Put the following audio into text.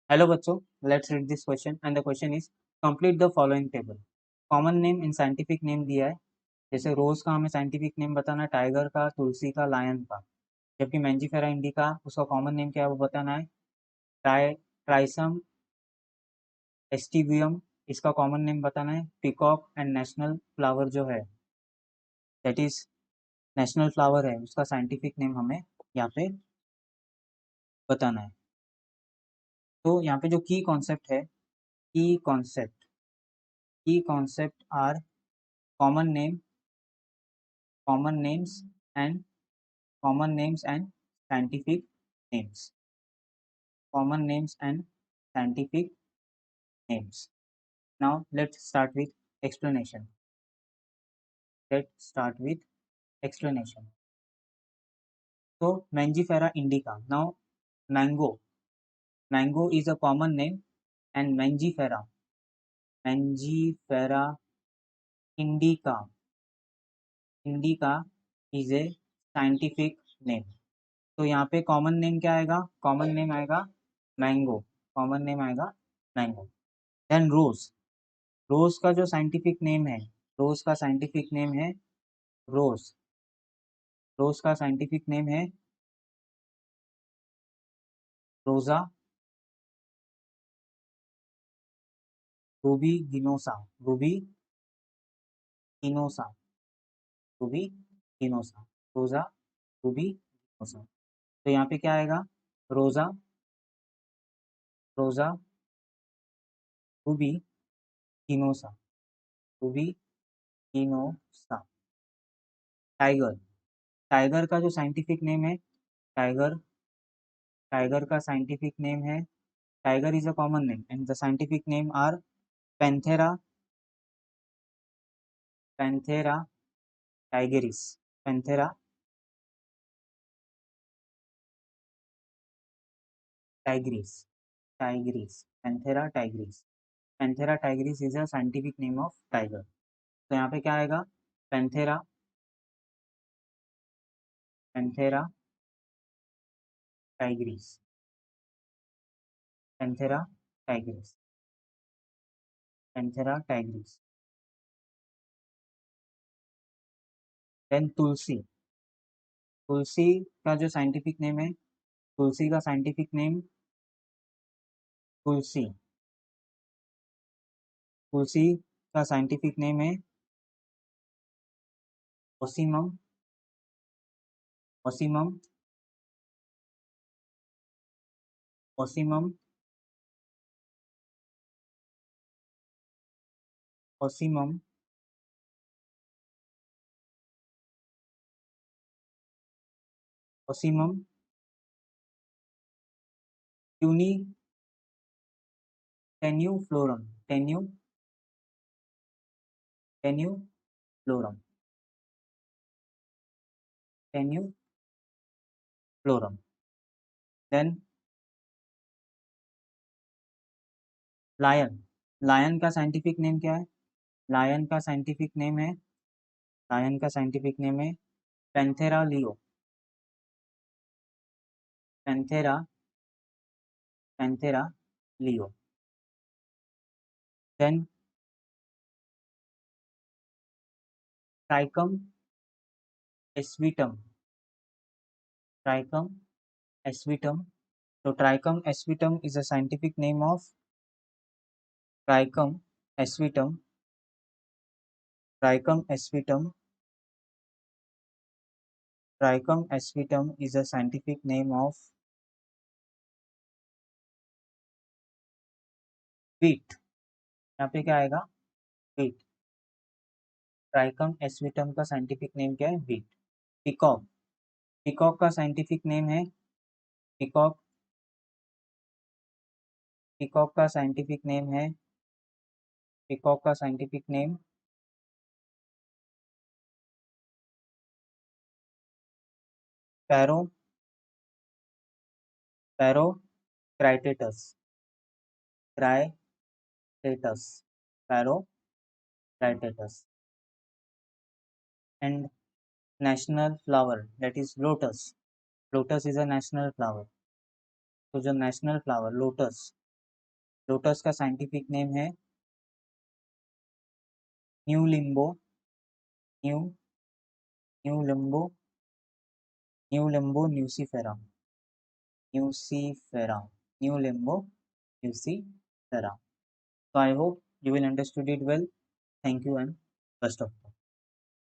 Hello बच्चों, let's read this question and the question is complete the following table. Common name in scientific name दिया है, जैसे रोज का हमें साइंटिफिक नेम बताना है, टाइगर का, तुलसी का, लायन का, जबकि मैंजीफेरा इंडिका उसका कॉमन नेम क्या है वो बताना है। ट्राइसम एस्टिवियम इसका कॉमन नेम बताना है। पिकॉक एंड नेशनल फ्लावर जो है दैट इज नेशनल फ्लावर है उसका साइंटिफिक नेम हमें यहाँ पे बताना है। तो यहाँ पे जो की concept are common name common names and common names and scientific names. Common names and scientific names. Now let's start with explanation. Let's start with explanation. So Mangifera indica. Now mango. Mango is a common name and Mangifera indica. Indica is a scientific name. तो यहाँ पे common name क्या आएगा? Common name आएगा mango. Common name आएगा mango. Then rose. Rose का जो scientific name है, रोज का साइंटिफिक नेम है रोज। रोज का साइंटिफिक नेम है रोजा rubiginosa. Rubiginosa. Ruby गिनोसा। रोजा रूबी गिनोसा। तो यहाँ पे क्या आएगा? Rosa, Rosa rubiginosa. Rubiginosa. Tiger. Tiger का जो साइंटिफिक नेम है, टाइगर, टाइगर का साइंटिफिक नेम है, tiger is a common name and the scientific name are Panthera, Panthera tigris. Panthera tigris. Tigris. Panthera tigris. Panthera tigris is a scientific name of tiger. तो यहाँ पे क्या आएगा? Panthera, Panthera tigris. Panthera tigris. Panthera tigris. Then tulsi. Tulsi का जो scientific name है, तुलसी का scientific name tulsi. Tulsi का साइंटिफिक नेम है Ocimum, Ocimum, Ocimum, Ocimum, Ocimum tenui tenuiflorum. Tenui, tenuiflorum. Tenuiflorum. Then lion. Lion का साइंटिफिक नेम क्या है? Lion का साइंटिफिक नेम है, लायन का साइंटिफिक नेम है Panthera leo. Panthera, Panthera leo. Then Triticum aestivum. Triticum aestivum. तो Triticum aestivum is a scientific name of Triticum aestivum. Triticum aestivum. Triticum aestivum is a scientific name of wheat. यहाँ पे क्या आएगा? Wheat. ट्राइकम एस्विटम का scientific name क्या है? Wheat. Peacock. Peacock का scientific name है पिकॉक। पिकॉक का साइंटिफिक नेम है, पिकॉक का साइंटिफिक नेम पैरो, पैरो क्राइटेटस। क्राइटेटस। पैरो क्राइटेटस। And national flower that is lotus. Lotus is a national flower. तो जो नेशनल फ्लावर लोटस, लोटस का साइंटिफिक नेम है न्यू लिम्बो न्यू न्यू लिम्बो न्यू लिम्बो न्यूसीफेरा न्यूसीफेरा न्यू लिम्बो न्यूसीफेरा. So I hope you will understood it well. Thank you and best of luck.